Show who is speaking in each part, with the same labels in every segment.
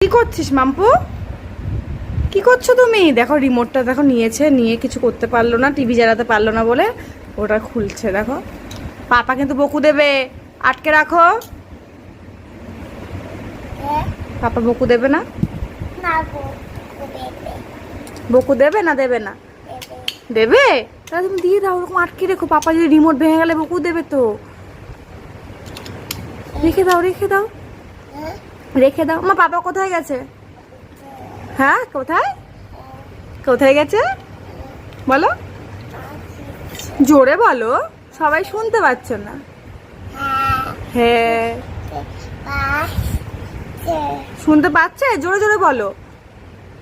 Speaker 1: কি করছিস মাম্পু? কি করছো তুমি? দেখো রিমোটটা দেখো নিয়েছে, নিয়ে কিছু করতে পারলো না, টিভি জ্বালাতে পারলো না বলে ওটা খুলছে। দেখো পাপা কিন্তু বকু দেবে, আটকে রাখো। পাপা বকু দেবে না? বকু দেবে না? দেবে না? দেবে? তাহলে তুমি দিয়ে দাও, ওরকম আটকে রেখো। পাপা যদি রিমোট ভেঙে গেলে বকু দেবে তো। রেখে দাও, রেখে দাও, রেখে দাও। মা পাপা কোথায় গেছে? হ্যাঁ কোথায়? কোথায় গেছে বলো, জোরে বলো, সবাই শুনতে পাচ্ছ না। হ্যাঁ শুনতে পাচ্ছে, জোরে জোরে বলো,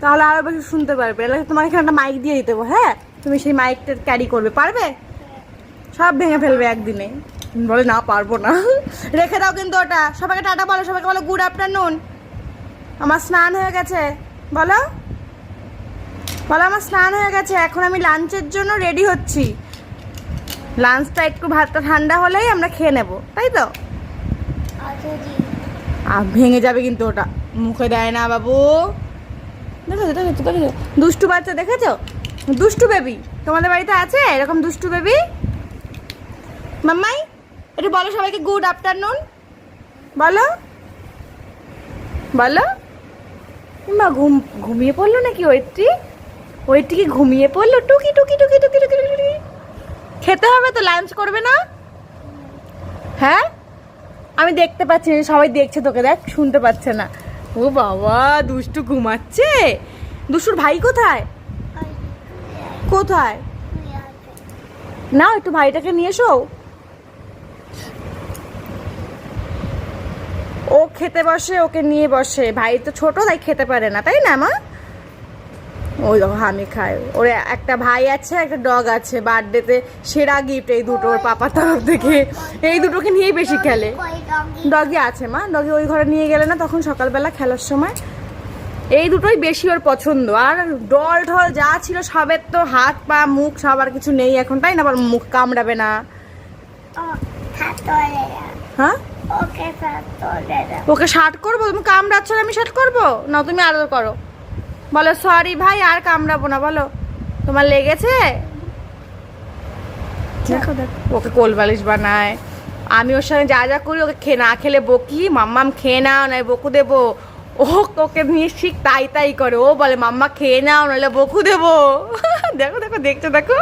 Speaker 1: তাহলে আরো বেশি শুনতে পারবে। তোমার এখানে একটা মাইক দিয়ে দিতে হবে, হ্যাঁ তুমি সেই মাইকটা ক্যারি করবে, পারবে? সব ভেঙে ফেলবে একদিনে। বলে না পারবো না। রেখে দাও কিন্তু ওটা। সবাইকে টাটা বলো, সবাইকে বলো গুড আফটারনুন। আমার স্নান হয়ে গেছে বলো, বলো আমার স্নান হয়ে গেছে, এখন আমি লাঞ্চের জন্য রেডি হচ্ছি। লাঞ্চটা একটু ভাতটা ঠান্ডা হলেই আমরা খেয়ে নেব, তাই তো? আর ভেঙে যাবে কিন্তু ওটা, মুখে দেয় না বাবু। দেখেছো দেখেছো দেখেছো, দুষ্টু বাচ্চা দেখেছো? দুষ্টু বেবি তোমাদের বাড়িতে আছে এরকম দুষ্টু বেবি? মাম্মাই একটু বলো সবাইকে গুড আফটারনুন বলো, বলো। মা ঘুমিয়ে পড়লো নাকি ওইটি? ওইটি কি ঘুমিয়ে পড়লো? টুকি টুকি টুকি টুকি টুকি টুকি। খেতে হবে তো, লাঞ্চ করবে না? হ্যাঁ আমি দেখতে পাচ্ছি না, সবাই দেখছে তোকে, দেখ শুনতে পাচ্ছে না। ও বাবা দুষ্টু ঘুমাচ্ছে। দুষ্টুর ভাই কোথায়? কোথায়? না একটু ভাইটাকে নিয়ে এসো। ও খেতে বসে, ওকে নিয়ে বসে। ভাই তো ছোট, তাই খেতে পারে না, তাই না মা? ওই দেখো আমি খাই। ওর একটা ভাই আছে, একটা ডগ আছে, বার্থডেতে সেরা গিফট এই দুটো ওর পাপার তরফ থেকে। এই দুটোকে নিয়েই বেশি খেলে। ডগি আছে মা, ডগি ওই ঘরে নিয়ে গেলে না তখন সকালবেলা খেলার সময়। এই দুটোই বেশি ওর পছন্দ। আর ডল ঢল যা ছিল সবের তো হাত পা মুখ সব আর কিছু নেই এখন, তাই না? আবার মুখ কামড়াবে না? হ্যাঁ ওকে শার্ট করবো? তুমি কামড়াচ্ছ না, আমি শার্ট করবো না? তুমি আদর করো, বলো সরি ভাই আর কামড়াবো না, বলো তোমার লেগেছে। দেখো দেখো ওকে কোল বালিশ বানায়। আমি ওর সঙ্গে যা যা করি ওকে না খেলে বকি, মাম্মাম খেয়ে নাও নয় বকু দেবো। ও ওকে নিয়ে ঠিক তাই তাই করে। ও বলে মাম্মা খেয়ে নাও নাহলে বকু দেবো। দেখো দেখো দেখছো দেখো।